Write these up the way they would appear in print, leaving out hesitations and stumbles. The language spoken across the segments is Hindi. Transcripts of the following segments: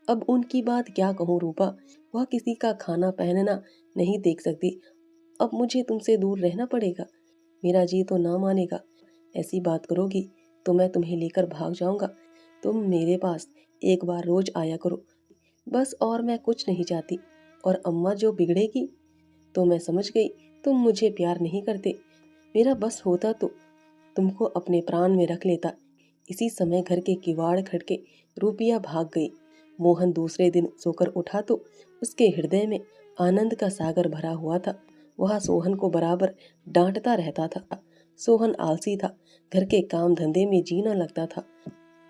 अब उनकी बात क्या कहूँ रूपा, वह किसी का खाना पहनना नहीं देख सकती। अब मुझे तुमसे दूर रहना पड़ेगा। मेरा जी तो ना मानेगा। ऐसी बात करोगी तो मैं तुम्हें लेकर भाग जाऊंगा। तुम मेरे पास एक बार रोज आया करो बस, और मैं कुछ नहीं चाहती। और अम्मा जो बिगड़ेगी तो मैं समझ गई तुम मुझे प्यार नहीं करते। मेरा बस होता तो तुमको अपने प्राण में रख लेता। इसी समय घर के किवाड़ खटके रूपिया भाग गई। मोहन दूसरे दिन सोकर उठा तो उसके हृदय में आनंद का सागर भरा हुआ था। वह सोहन को बराबर डांटता रहता था। सोहन आलसी था, घर के काम धंधे में जीना लगता था।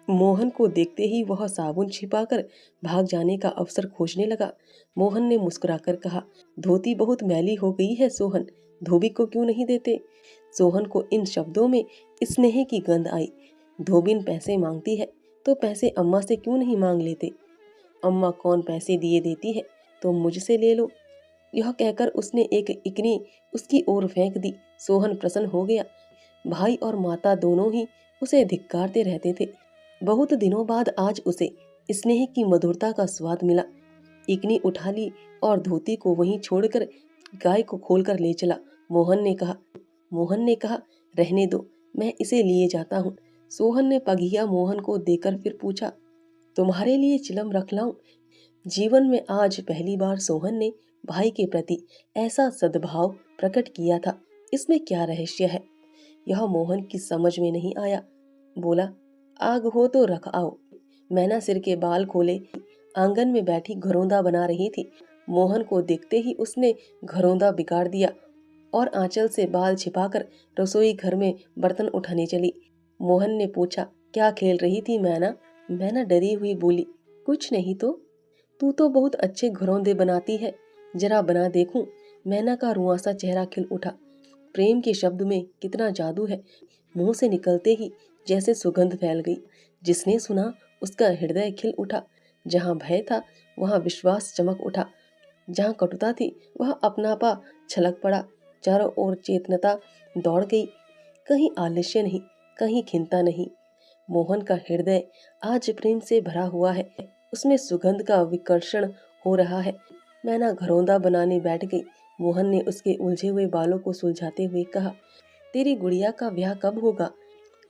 मोहन को देखते ही वह साबुन छिपाकर भाग जाने का अवसर खोजने लगा। मोहन ने मुस्कुराकर कहा, धोती बहुत मैली हो गई है सोहन, धोबी को क्यों नहीं देते। सोहन को इन शब्दों में स्नेह की गंध आई। धोबिन पैसे मांगती है तो पैसे अम्मा से क्यों नहीं मांग लेते। अम्मा कौन पैसे दिए देती है, तो मुझसे ले लो। यह कहकर उसने एक इकनी उसकी ओर फेंक दी। सोहन प्रसन्न हो गया। भाई और माता दोनों ही उसे धिक्कारते रहते थे। बहुत दिनों बाद आज उसे स्नेह की मधुरता का स्वाद मिला। इकनी उठा ली और धोती को वहीं छोड़कर गाय को खोलकर ले चला। मोहन ने कहा, रहने दो, मैं इसे लिए जाता हूँ। सोहन ने पघिया मोहन को देकर फिर पूछा, तुम्हारे लिए चिलम रख लाऊं। जीवन में आज पहली बार सोहन ने भाई के प्रति ऐसा सद्भाव प्रकट किया था। इसमें क्या रहस्य है, यह मोहन की समझ में नहीं आया। बोला, आग हो तो रख आओ। मैना सिर के बाल खोले आंगन में बैठी घरौंदा बना रही थी। मोहन को देखते ही उसने घरौंदा बिगाड़ दिया और आंचल से बाल छिपाकर रसोई घर में बर्तन उठाने चली। मोहन ने पूछा, क्या खेल रही थी मैना। मैना डरी हुई बोली, कुछ नहीं तो। तू तो बहुत अच्छे घरौंदे बनाती है, जरा बना देखूं। मैना का रुआंसा चेहरा खिल उठा। प्रेम के शब्द में कितना जादू है। मुंह से निकलते ही जैसे सुगंध फैल गई। जिसने सुना उसका हृदय खिल उठा। जहां भय था वहां विश्वास चमक उठा। जहां कटुता थी वह अपनापा छलक पड़ा। चारों ओर चेतनता दौड़ गई। कहीं आलस्य नहीं, कहीं खिंता नहीं। मोहन का हृदय आज प्रेम से भरा हुआ है। उसमें सुगंध का विकर्षण हो रहा है। मैना घरौंदा बनाने बैठ गई। मोहन ने उसके उलझे हुए बालों को सुलझाते हुए कहा, तेरी गुड़िया का ब्याह कब होगा।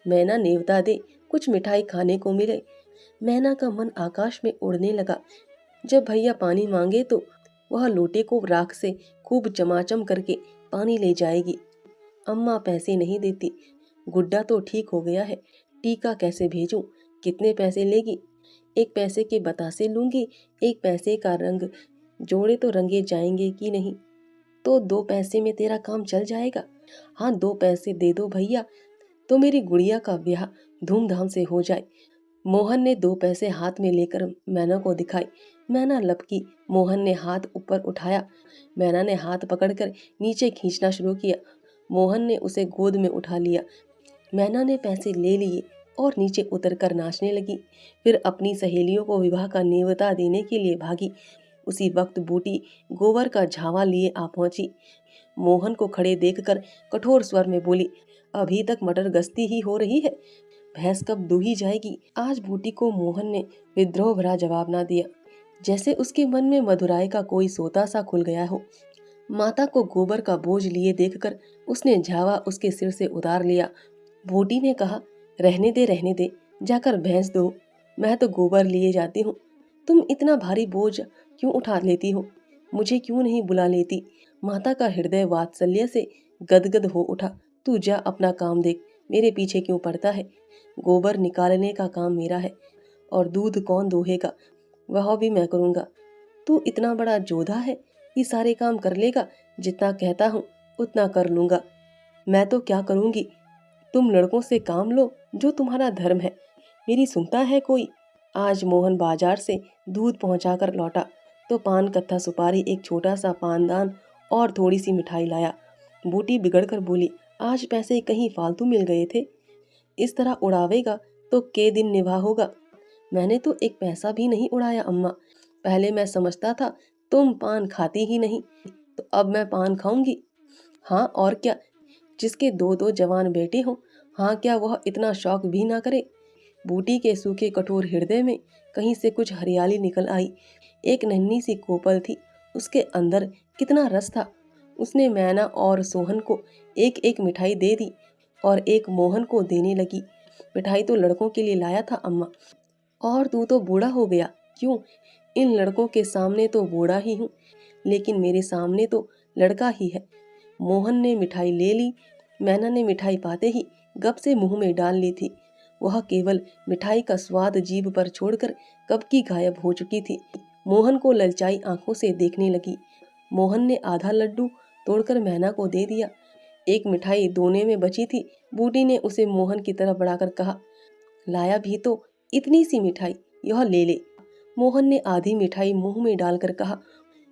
मैना नेवता दे, कुछ मिठाई खाने को मिले। मैना का मन आकाश में उड़ने लगा। जब भैया पानी मांगे तो वह लोटे को राख से खूब चमाचम करके पानी ले जाएगी। अम्मा पैसे नहीं देती। गुड्डा तो ठीक हो गया है, टीका कैसे भेजूं। कितने पैसे लेगी। एक पैसे के बतासे लूंगी, एक पैसे का रंग। जोड़े तो रंगे जाएंगे कि नहीं। तो 2 पैसे में तेरा काम चल जाएगा। हाँ, 2 पैसे दे दो भैया, तो मेरी गुड़िया का ब्याह धूमधाम से हो जाए। मोहन ने 2 पैसे हाथ में लेकर मैना को दिखाई। मैना लपकी। मोहन ने हाथ ऊपर उठाया। मैना ने हाथ पकड़कर नीचे खींचना शुरू किया। मोहन ने उसे गोद में उठा लिया। मैना ने पैसे ले लिए और नीचे उतरकर नाचने लगी। फिर अपनी सहेलियों को विवाह का नेवता देने के लिए भागी। उसी वक्त बूटी गोबर का झावा लिए आ पहुंची। मोहन को खड़े देखकर कठोर स्वर में बोली, अभी तक मटर गश्ती ही हो रही है, भैंस कब दूही जाएगी। आज बूटी को मोहन ने विद्रोह भरा जवाब ना दिया, जैसे उसके मन में मधुराई का कोई सोता सा खुल गया हो। माता को गोबर का बोझ लिए देखकर उसने झावा उसके सिर से उतार लिया। बूटी ने कहा, रहने दे, जाकर भैंस दो, मैं तो गोबर लिए जाती हूँ। तुम इतना भारी बोझ क्यों उठा लेती हो, मुझे क्यों नहीं बुला लेती। माता का हृदय वात्सल्य से गदगद हो उठा। तू जा अपना काम देख, मेरे पीछे क्यों पड़ता है। गोबर निकालने का काम मेरा है, और दूध कौन दोहेगा, वह भी मैं करूँगा। तू इतना बड़ा जोधा है, ये सारे काम कर लेगा। जितना कहता हूँ उतना कर लूँगा। मैं तो क्या करूँगी, तुम लड़कों से काम लो, जो तुम्हारा धर्म है। मेरी सुनता है कोई। आज मोहन बाजार से दूध पहुंचाकर लौटा तो पान कत्था सुपारी, एक छोटा सा पानदान और थोड़ी सी मिठाई लाया। बूटी बिगड़कर बोली, आज पैसे कहीं फालतू मिल गए थे। इस तरह उड़ावेगा तो के दिन निभा होगा। मैंने तो एक पैसा भी नहीं उड़ाया अम्मा। पहले मैं समझता था तुम पान खाती ही नहीं, तो अब मैं पान खाऊंगी। हाँ और क्या, जिसके 2-2 जवान बेटे हों, हाँ क्या वह इतना शौक भी ना करे। बूटी के सूखे कठोर हृदय में कहीं से कुछ हरियाली निकल आई। एक नन्ही सी कोपल थी, उसके अंदर कितना रस था। उसने मैना और सोहन को एक एक मिठाई दे दी और एक मोहन को देने लगी। मिठाई तो लड़कों के लिए लाया था अम्मा, और तू तो बूढ़ा हो गया। क्यों? इन लड़कों के सामने तो बूढ़ा ही हूँ, लेकिन मेरे सामने तो लड़का ही है। मोहन ने मिठाई ले ली। मैना ने मिठाई पाते ही गप से मुंह में डाल ली थी। वह केवल मिठाई का स्वाद जीभ पर छोड़कर कब की गायब हो चुकी थी। मोहन को ललचाई आंखों से देखने लगी। मोहन ने आधा लड्डू तोड़कर मैना को दे दिया। एक मिठाई दोने में बची थी। बूटी ने उसे मोहन की तरफ बढ़ाकर कहा, लाया भी तो इतनी सी मिठाई, यह ले ले। मोहन ने आधी मिठाई मुंह में डालकर कहा,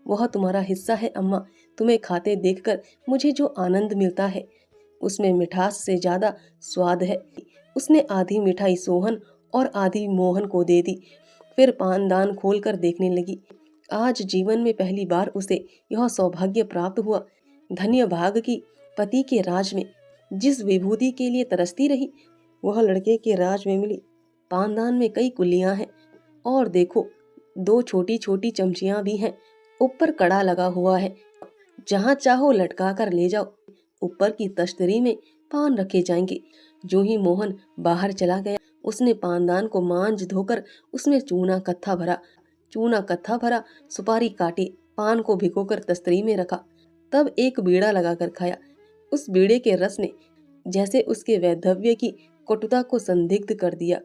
वह तुम्हारा हिस्सा है अम्मा। तुम्हें खाते देखकर मुझे जो आनंद मिलता है उसमें मिठास से ज्यादा स्वाद है। उसने आधी मिठाई सोहन और आधी मोहन को दे दी, फिर पानदान खोलकर देखने लगी। आज जीवन में पहली बार उसे यह सौभाग्य प्राप्त हुआ। धन्य भाग की पति के राज में जिस विभूति के लिए तरसती रही, वह लड़के के राज में मिली। पानदान में कई कुल्लियां हैं, और देखो, दो छोटी छोटी चमचियां भी हैं। ऊपर कड़ा लगा हुआ है, जहां चाहो लटका कर ले जाओ। ऊपर की तश्तरी में पान रखे जाएंगे। जो ही मोहन बाहर चला गया, उसने पानदान को मांज धोकर उसमें चूना कत्था भरा, सुपारी काटी, पान को भिगोकर तस्तरी में रखा, तब एक बीड़ा लगाकर खाया। उस बीड़े के रस ने जैसे उसके वैधव्य की कटुता को संदिग्ध कर दिया।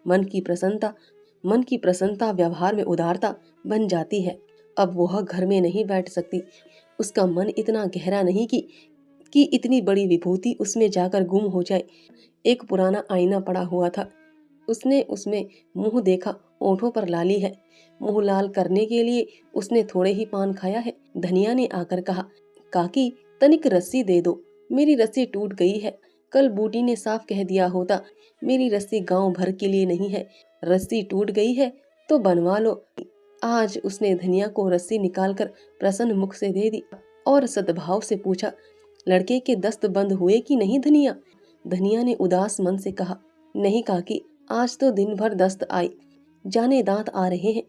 मन की प्रसन्नता व्यवहार में उदारता बन जाती है। अब वह घर में नहीं बैठ सकती। उसका मन इतना गहरा नहीं कि इतनी बड़ी विभूति उसमें जाकर गुम हो जाए। एक पुराना आईना पड़ा हुआ था, उसने उसमें मुंह देखा। ओंठों पर लाली है। मुंह लाल करने के लिए उसने थोड़े ही पान खाया है। धनिया ने आकर कहा, काकी तनिक रस्सी दे दो, मेरी रस्सी टूट गई है। कल बूटी ने साफ कह दिया होता, मेरी रस्सी गांव भर के लिए नहीं है। रस्सी टूट गई है तो बनवा लो। आज उसने धनिया को रस्सी निकालकर प्रसन्न मुख से दे दी और सद्भाव से पूछा, लड़के के दस्त बंद हुए कि नहीं धनिया? धनिया ने उदास मन से कहा, नहीं काकी, आज तो दिन भर दस्त आई, जाने दांत आ रहे हैं।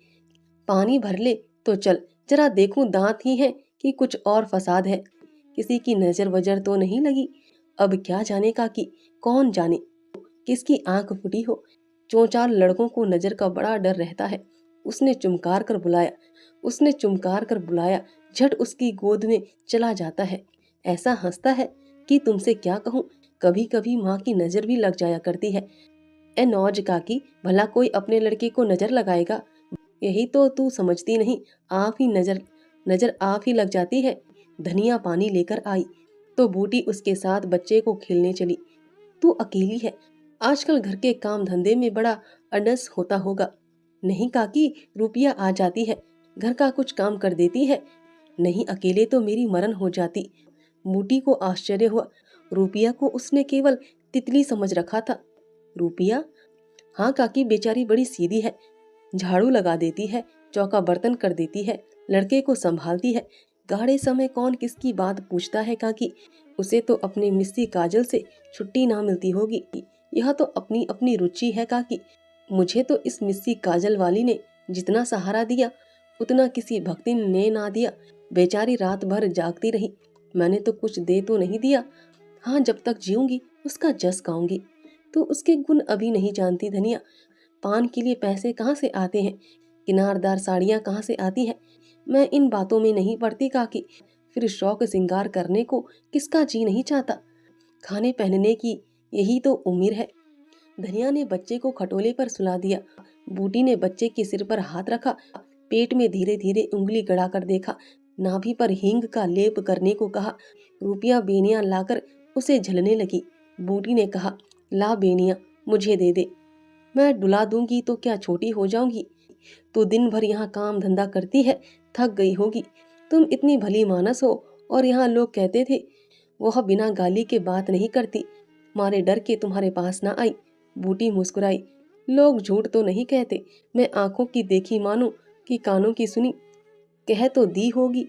पानी भर ले तो चल, जरा देखूं दांत ही है कि कुछ और फसाद है। किसी की नजर वजर तो नहीं लगी? अब क्या जाने काकी, कौन जाने किसकी आंख फूटी हो। 4 लड़कों को नजर का बड़ा डर रहता है। उसने चुमकार कर बुलाया, झट उसकी गोद में चला जाता है। ऐसा हंसता है कि तुमसे क्या कहूँ। कभी कभी माँ की नजर भी लग जाया करती है। ए नौज काकी, भला कोई अपने लड़के को नजर लगाएगा? यही तो तू समझती नहीं, आप ही नजर आप ही लग जाती है। धनिया पानी लेकर आई तो बूटी उसके साथ बच्चे को खेलने चली। तू अकेली है, आजकल घर के काम धंधे में बड़ा अडस होता होगा। नहीं काकी, रुपया आ जाती है, घर का कुछ काम कर देती है। नहीं, अकेले तो मेरी मरण हो जाती। बूटी को आश्चर्य हुआ। रुपया को उसने केवल तितली समझ रखा था। रुपया? हाँ काकी, बेचारी बड़ी सीधी है। झाड़ू लगा देती है, चौका बर्तन कर देती है, लड़के को संभालती है। गाड़े समय कौन किसकी बात पूछता है काकी? उसे तो अपनी मिस्सी काजल से छुट्टी ना मिलती होगी। यह तो अपनी अपनी रुचि है काकी। मुझे तो इस मिस्सी काजल वाली ने जितना सहारा दिया उतना किसी भक्ति ने ना दिया। बेचारी रात भर जागती रही, मैंने तो कुछ दे तो नहीं दिया। हाँ, जब तक जीऊंगी उसका जस गाऊंगी। तो उसके गुण अभी नहीं जानती धनिया। पान के लिए पैसे कहाँ से आते हैं, किनारदार साड़ियाँ कहाँ से आती हैं, मैं इन बातों में नहीं पड़ती काकी। फिर शौक श्रृंगार करने को किसका जी नहीं चाहता। खाने पहनने की यही तो उम्र है। धनिया ने बच्चे को खटोले पर सुला दिया। बूटी ने बच्चे के सिर पर हाथ रखा, पेट में धीरे धीरे उंगली गड़ाकर देखा, नाभि पर हींग का लेप करने को कहा। रुपया बेनिया लाकर उसे झलने लगी। बूटी ने कहा, ला बेनिया, मुझे दे दे, मैं डुला दूंगी तो क्या छोटी हो जाऊंगी? तो दिन भर यहाँ काम धंधा करती है, थक गई होगी। तुम इतनी भली मानस हो, और यहाँ लोग कहते थे वह बिना गाली के बात नहीं करती, मारे डर के तुम्हारे पास ना आई। बूटी मुस्कुराई। लोग झूठ तो नहीं कहते, मैं आंखों की देखी मानूं कि कानों की सुनी। कह तो दी होगी,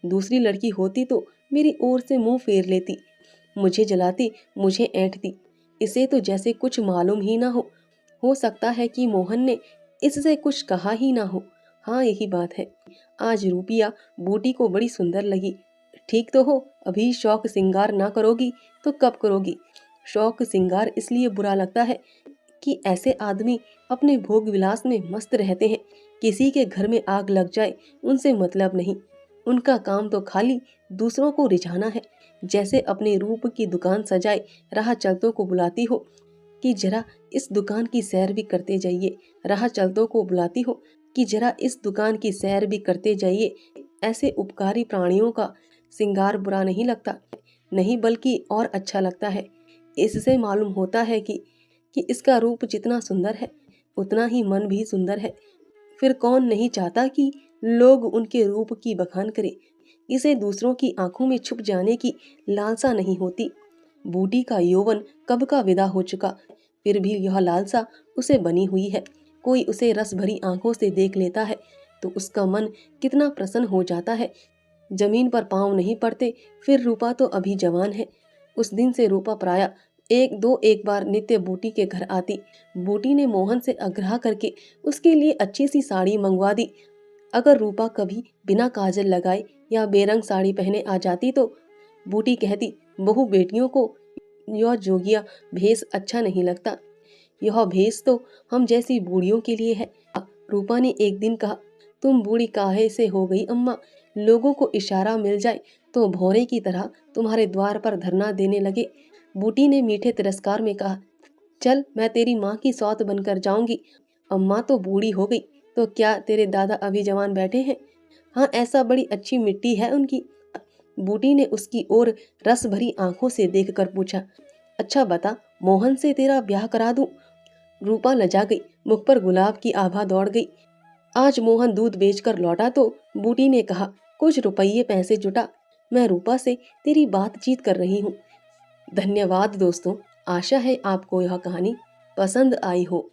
दूसरी लड़की होती तो मेरी ओर से मुंह फेर लेती, मुझे जलाती, मुझे ऐंठती। इसे तो जैसे कुछ मालूम ही ना हो सकता है कि मोहन ने इससे कुछ कहा ही ना हो। हाँ यही बात है। आज रूपिया बूटी को बड़ी सुंदर लगी। ठीक तो हो, अभी शौक सिंगार ना करोगी तो कब करोगी? शौक सिंगार इसलिए बुरा लगता है कि ऐसे आदमी अपने भोग विलास में मस्त रहते हैं। किसी के घर में आग लग जाए उनसे मतलब नहीं। उनका काम तो खाली दूसरों को रिझाना है। जैसे अपने रूप की दुकान सजाए राह चलतों को बुलाती हो कि जरा इस दुकान की सैर भी करते जाइए। राह चलतों को बुलाती हो कि जरा इस दुकान की सैर भी करते जाइए। ऐसे उपकारी प्राणियों का सिंगार बुरा नहीं लगता, नहीं बल्कि और अच्छा लगता है। इससे मालूम होता है कि इसका रूप जितना सुंदर है उतना ही मन भी सुंदर है। फिर कौन नहीं चाहता कि लोग उनके रूप की बखान करें। इसे दूसरों की आंखों में छुप जाने की लालसा नहीं होती। बूटी का यौवन कब का विदा हो चुका, फिर भी यह लालसा उसे बनी हुई है। कोई उसे रस भरी आंखों से देख लेता है तो उसका मन कितना प्रसन्न हो जाता है। जमीन पर पांव नहीं पड़ते। फिर रूपा तो अभी जवान है। उस दिन से रूपा प्रायः एक बार नित्य बूटी के घर आती। बूटी ने मोहन से आग्रह करके उसके लिए अच्छी सी साड़ी मंगवा दी। अगर रूपा कभी बिना काजल लगाए या बेरंग साड़ी पहने आ जाती तो बूटी कहती, बहू बेटियों को यह जोगिया भेष अच्छा नहीं लगता। यह भेष तो हम जैसी बूढ़ियों के लिए है। रूपा ने एक दिन कहा, तुम बूढ़ी काहे से हो गई अम्मा? लोगों को इशारा मिल जाए तो भौरे की तरह तुम्हारे द्वार पर धरना देने लगे। बूटी ने मीठे तिरस्कार में कहा, चल मैं तेरी माँ की सौत बनकर जाऊंगी। अम्मा तो बूढ़ी हो गई तो क्या तेरे दादा अभी जवान बैठे हैं? हाँ ऐसा बड़ी अच्छी मिट्टी है उनकी। बूटी ने उसकी ओर रस भरी आंखों से देखकर पूछा, अच्छा बता मोहन से तेरा ब्याह करा दूं? रूपा लजा गई, मुख पर गुलाब की आभा दौड़ गई। आज मोहन दूध बेचकर लौटा तो बूटी ने कहा, कुछ रुपये पैसे जुटा, मैं रूपा से तेरी बातचीत कर रही हूँ। धन्यवाद दोस्तों, आशा है आपको यह कहानी पसंद आई हो।